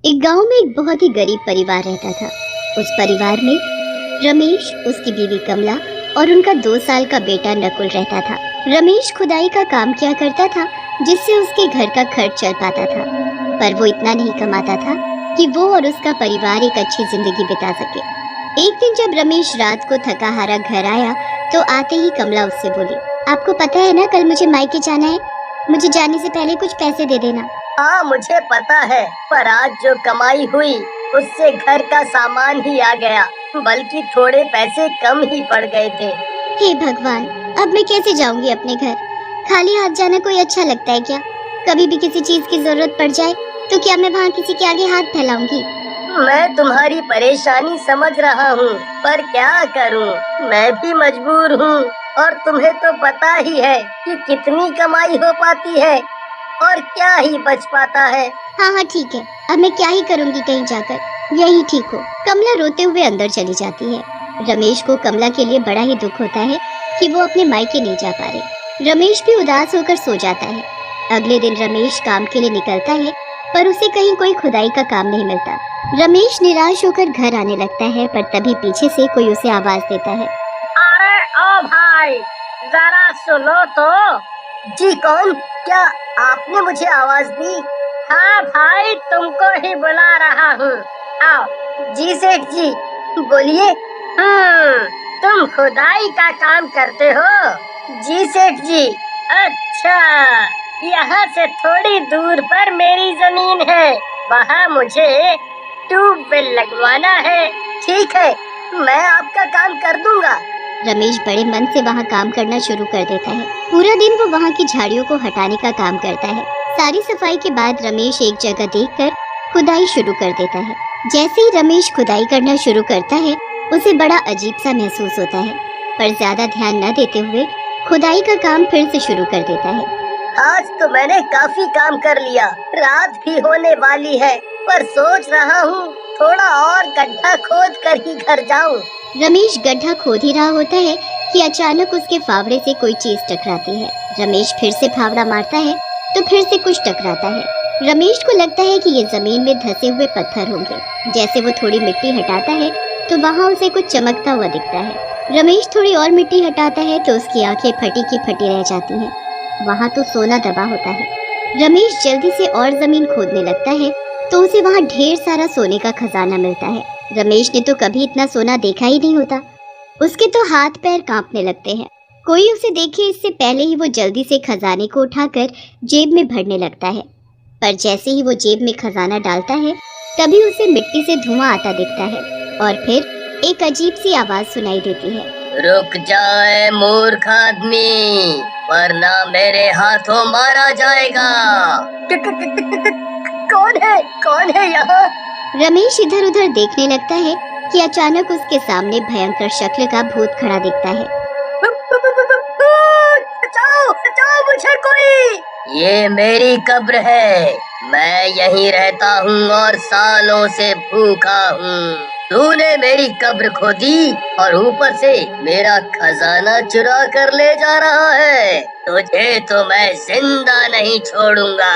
एक गांव में एक बहुत ही गरीब परिवार रहता था। उस परिवार में रमेश, उसकी बीवी कमला और उनका 2 साल का बेटा नकुल रहता था। रमेश खुदाई का काम किया करता था, जिससे उसके घर का खर्च चल पाता था, पर वो इतना नहीं कमाता था कि वो और उसका परिवार एक अच्छी जिंदगी बिता सके। एक दिन जब रमेश रात को थका हारा घर आया तो आते ही कमला उससे बोली, आपको पता है ना, कल मुझे मायके जाना है, मुझे जाने से पहले कुछ पैसे दे देना। हाँ मुझे पता है, पर आज जो कमाई हुई उससे घर का सामान ही आ गया, बल्कि थोड़े पैसे कम ही पड़ गए थे। हे भगवान, अब मैं कैसे जाऊंगी अपने घर? खाली हाथ जाना कोई अच्छा लगता है क्या? कभी भी किसी चीज की जरूरत पड़ जाए तो क्या मैं वहाँ किसी के आगे हाथ फैलाऊंगी? मैं तुम्हारी परेशानी समझ रहा हूँ, पर क्या करूँ, मैं भी मजबूर हूँ। और तुम्हें तो पता ही है कि कितनी कमाई हो पाती है और क्या ही बच पाता है। हाँ ठीक है, अब मैं क्या ही करूँगी कहीं जाकर, यही ठीक हो। कमला रोते हुए अंदर चली जाती है। रमेश को कमला के लिए बड़ा ही दुख होता है कि वो अपने मायके नहीं जा पा रहे। रमेश भी उदास होकर सो जाता है। अगले दिन रमेश काम के लिए निकलता है, पर उसे कहीं कोई खुदाई का काम नहीं मिलता। रमेश निराश होकर घर आने लगता है, पर तभी पीछे से कोई उसे आवाज देता है, अरे ओ भाई, जरा सुनो तो। जी कौन? क्या आपने मुझे आवाज दी? हाँ भाई, तुमको ही बुला रहा हूँ, आओ। जी सेठ जी, बोलिए। तुम खुदाई का काम करते हो? जी सेठ जी। अच्छा, यहाँ से थोड़ी दूर पर मेरी जमीन है, वहाँ मुझे ट्यूबवेल लगवाना है। ठीक है, मैं आपका काम कर दूंगा। रमेश बड़े मन से वहाँ काम करना शुरू कर देता है। पूरा दिन वो वहाँ की झाड़ियों को हटाने का काम करता है। सारी सफाई के बाद रमेश एक जगह देखकर खुदाई शुरू कर देता है। जैसे ही रमेश खुदाई करना शुरू करता है, उसे बड़ा अजीब सा महसूस होता है, पर ज्यादा ध्यान न देते हुए खुदाई का काम फिर से शुरू कर देता है। आज तो मैंने काफी काम कर लिया, रात भी होने वाली है, पर सोच रहा हूँ थोड़ा और गड्ढा खोद कर ही घर जाऊँ। रमेश गड्ढा खोद ही रहा होता है कि अचानक उसके फावड़े से कोई चीज टकराती है। रमेश फिर से फावड़ा मारता है तो फिर से कुछ टकराता है। रमेश को लगता है कि ये जमीन में धंसे हुए पत्थर होंगे। जैसे वो थोड़ी मिट्टी हटाता है तो वहाँ उसे कुछ चमकता हुआ दिखता है। रमेश थोड़ी और मिट्टी हटाता है तो उसकी आंखें फटी की फटी रह जाती हैं। वहाँ तो सोना दबा होता है। रमेश जल्दी से और जमीन खोदने लगता है तो उसे वहाँ ढेर सारा सोने का खजाना मिलता है। रमेश ने तो कभी इतना सोना देखा ही नहीं होता। उसके तो हाथ पैर कांपने लगते हैं। कोई उसे देखे इससे पहले ही वो जल्दी से खजाने को उठाकर जेब में भरने लगता है, पर जैसे ही वो जेब में खजाना डालता है तभी उसे मिट्टी से धुआं आता दिखता है और फिर एक अजीब सी आवाज सुनाई देती है, रुक जाए मूर्ख आदमी, वरना मेरे हाथों मारा जाएगा। कौन है यहाँ? रमेश इधर उधर देखने लगता है कि अचानक उसके सामने भयंकर शक्ल का भूत खड़ा दिखता है। बचाओ मुझे कोई! ये मेरी कब्र है, मैं यहीं रहता हूँ और सालों से भूखा हूँ। तूने मेरी कब्र खोदी और ऊपर से मेरा खजाना चुरा कर ले जा रहा है, तुझे तो मैं जिंदा नहीं छोड़ूंगा।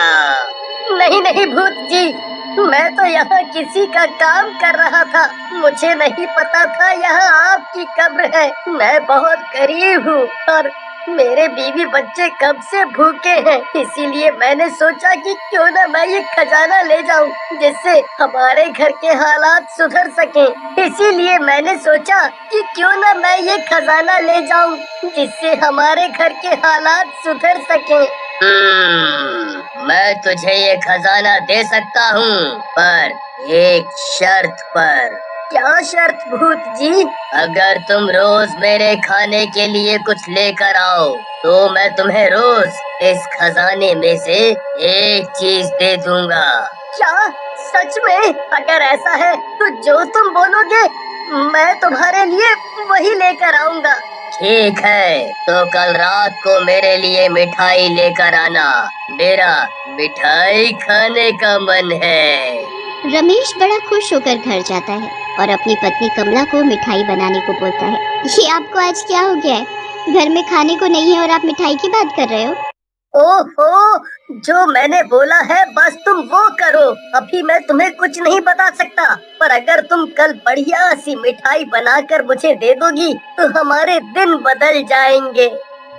नहीं भूत जी, मैं तो यहाँ किसी का काम कर रहा था, मुझे नहीं पता था यहाँ आपकी कब्र है। मैं बहुत गरीब हूँ और मेरे बीवी बच्चे कब से भूखे हैं, इसीलिए मैंने सोचा कि क्यों न मैं ये खजाना ले जाऊं, जिससे हमारे घर के हालात सुधर सकें। इसीलिए मैंने सोचा कि क्यों न मैं ये खजाना ले जाऊं, जिससे हमारे घर के हालात सुधर सकें। मैं तुझे ये खजाना दे सकता हूँ, पर एक शर्त पर। क्या शर्त भूत जी? अगर तुम रोज मेरे खाने के लिए कुछ लेकर आओ तो मैं तुम्हें रोज इस खजाने में से एक चीज दे दूंगा। क्या? सच में? अगर ऐसा है तो जो तुम बोलोगे मैं तुम्हारे लिए वही लेकर आऊंगा। ठीक है, तो कल रात को मेरे लिए मिठाई लेकर आना, मेरा मिठाई खाने का मन है। रमेश बड़ा खुश होकर घर जाता है और अपनी पत्नी कमला को मिठाई बनाने को बोलता है। ये आपको आज क्या हो गया है? घर में खाने को नहीं है और आप मिठाई की बात कर रहे हो? ओहो, जो मैंने बोला है बस तुम वो करो। अभी मैं तुम्हें कुछ नहीं बता सकता, पर अगर तुम कल बढ़िया सी मिठाई बनाकर मुझे दे दोगी तो हमारे दिन बदल जाएंगे।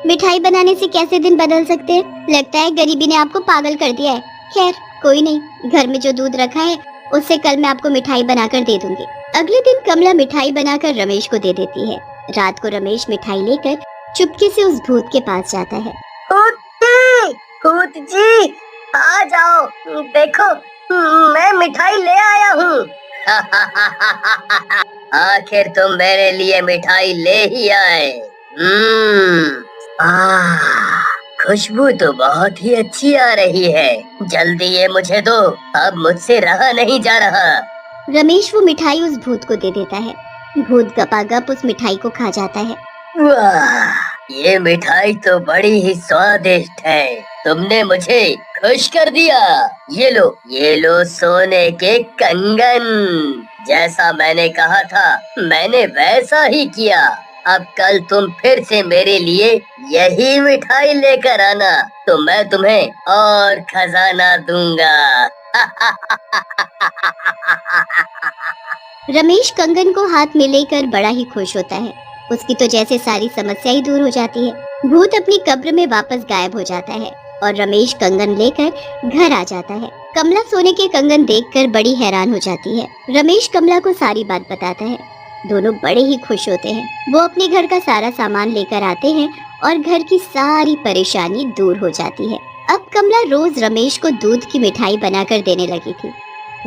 मिठाई बनाने से कैसे दिन बदल सकते हैं? लगता है गरीबी ने आपको पागल कर दिया है। खैर कोई नहीं, घर में जो दूध रखा है उससे कल मैं आपको मिठाई बनाकर दे दूंगी। अगले दिन कमला मिठाई बनाकर रमेश को दे देती है। रात को रमेश मिठाई लेकर चुपके से उस भूत के पास जाता है। भूत जी, आ जाओ, देखो मैं मिठाई ले आया हूँ। आखिर तुम मेरे लिए मिठाई ले ही आए। खुशबू तो बहुत ही अच्छी आ रही है। जल्दी ये मुझे दो, अब मुझसे रहा नहीं जा रहा। रमेश वो मिठाई उस भूत को दे देता है। भूत गपागप उस मिठाई को खा जाता है। वाह, ये मिठाई तो बड़ी ही स्वादिष्ट है। तुमने मुझे खुश कर दिया। ये लो सोने के कंगन। जैसा मैंने कहा था मैंने वैसा ही किया। अब कल तुम फिर से मेरे लिए यही मिठाई लेकर आना, तो मैं तुम्हें और खजाना दूंगा। रमेश कंगन को हाथ में लेकर बड़ा ही खुश होता है। उसकी तो जैसे सारी समस्या ही दूर हो जाती है। भूत अपनी कब्र में वापस गायब हो जाता है और रमेश कंगन लेकर घर आ जाता है। कमला सोने के कंगन देखकर बड़ी हैरान हो जाती है। रमेश कमला को सारी बात बताता है। दोनों बड़े ही खुश होते हैं। वो अपने घर का सारा सामान लेकर आते हैं और घर की सारी परेशानी दूर हो जाती है। अब कमला रोज रमेश को दूध की मिठाई बनाकर देने लगी थी।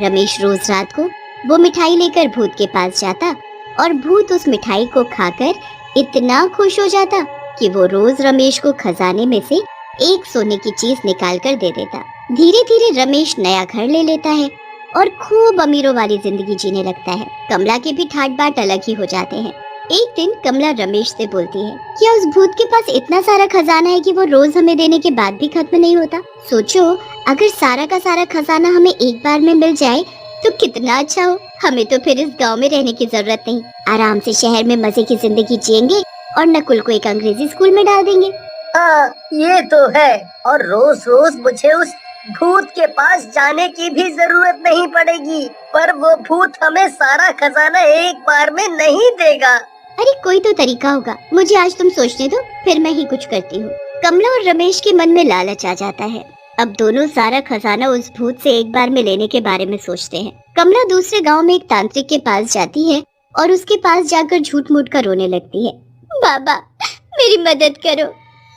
रमेश रोज रात को वो मिठाई लेकर भूत के पास जाता और भूत उस मिठाई को खाकर इतना खुश हो जाता कि वो रोज रमेश को खजाने में से एक सोने की चीज निकाल कर दे देता। धीरे धीरे रमेश नया घर ले लेता है और खूब अमीरों वाली जिंदगी जीने लगता है। कमला के भी ठाट बाट अलग ही हो जाते हैं। एक दिन कमला रमेश से बोलती है, क्या उस भूत के पास इतना सारा खजाना है कि वो रोज हमें देने के बाद भी खत्म नहीं होता? सोचो, अगर सारा का सारा खजाना हमें एक बार में मिल जाए तो कितना अच्छा हो। हमें तो फिर इस गांव में रहने की जरूरत नहीं, आराम से शहर में मजे की जिंदगी जिएंगे और नकुल को एक अंग्रेजी स्कूल में डाल देंगे। हाँ, ये तो है। और रोज रोज मुझे उस भूत के पास जाने की भी जरूरत नहीं पड़ेगी, पर वो भूत हमें सारा खजाना एक बार में नहीं देगा। अरे कोई तो तरीका होगा, मुझे आज तुम सोचने दो, फिर मैं ही कुछ करती हूँ। कमला और रमेश के मन में लालच आ जाता है। अब दोनों सारा खजाना उस भूत से एक बार में लेने के बारे में सोचते हैं। कमला दूसरे गांव में एक तांत्रिक के पास जाती है और उसके पास जाकर झूठ मूठ कर रोने लगती है। बाबा, मेरी मदद करो।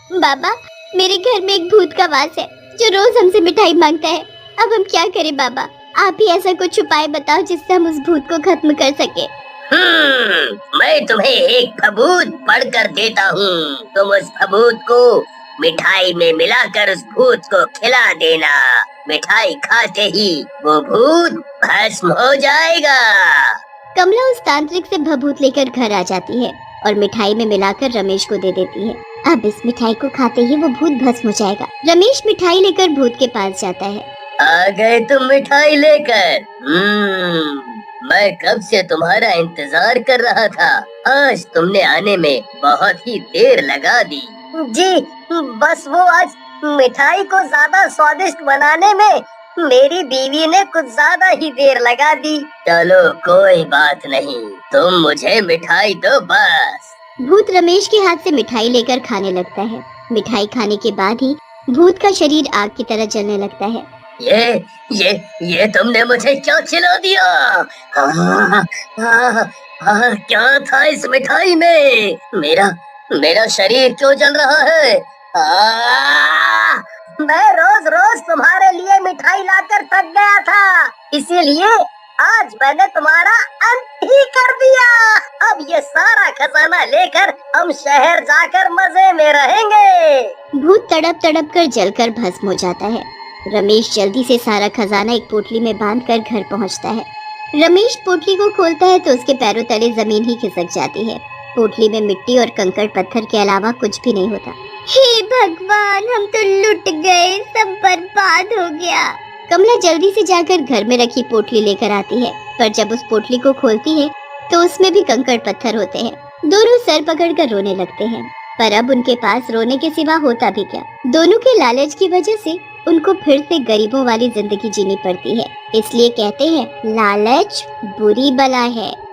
बाबा, मेरे घर में एक भूत का वास है जो रोज हमसे मिठाई मांगता है। अब हम क्या करें बाबा? आप ही ऐसा कुछ उपाय बताओ जिससे हम उस भूत को खत्म कर सके। मैं तुम्हें एक फबूत पढ़कर देता हूँ। तुम उस फबूत को मिठाई में मिलाकर उस भूत को खिला देना। मिठाई खाते ही वो भूत भस्म हो जाएगा। कमला उस तांत्रिक से भभूत लेकर घर आ जाती है और मिठाई में मिलाकर रमेश को दे देती है। अब इस मिठाई को खाते ही वो भूत भस्म हो जाएगा। रमेश मिठाई लेकर भूत के पास जाता है। आ गए तुम मिठाई लेकर? मैं कब से तुम्हारा इंतजार कर रहा था। आज तुमने आने में बहुत ही देर लगा दी। जी, बस वो आज मिठाई को ज्यादा स्वादिष्ट बनाने में मेरी बीवी ने कुछ ज्यादा ही देर लगा दी। चलो कोई बात नहीं, तुम मुझे मिठाई दो बस। भूत रमेश के हाथ से मिठाई लेकर खाने लगता है। मिठाई खाने के बाद ही भूत का शरीर आग की तरह जलने लगता है। ये तुमने मुझे क्या खिला दिया? क्या था इस मिठाई में? मेरा शरीर क्यों जल रहा है? मैं रोज रोज तुम्हारे लिए मिठाई लाकर थक गया था, इसीलिए आज मैंने तुम्हारा अंत ही कर दिया। अब ये सारा खजाना लेकर हम शहर जाकर मजे में रहेंगे। भूत तड़प तड़प कर जलकर भस्म हो जाता है। रमेश जल्दी से सारा खजाना एक पोटली में बांधकर घर पहुंचता है। रमेश पोटली को खोलता है तो उसके पैरों तले जमीन ही खिसक जाती है। पोटली में मिट्टी और कंकड़ पत्थर के अलावा कुछ भी नहीं होता। हे भगवान, हम तो लुट गए, सब बर्बाद हो गया। कमला जल्दी से जाकर घर में रखी पोटली लेकर आती है, पर जब उस पोटली को खोलती है तो उसमें भी कंकड़ पत्थर होते हैं। दोनों सर पकड़कर रोने लगते हैं। पर अब उनके पास रोने के सिवा होता भी क्या। दोनों के लालच की वजह से उनको फिर से गरीबों वाली जिंदगी जीनी पड़ती है। इसलिए कहते हैं लालच बुरी बला है।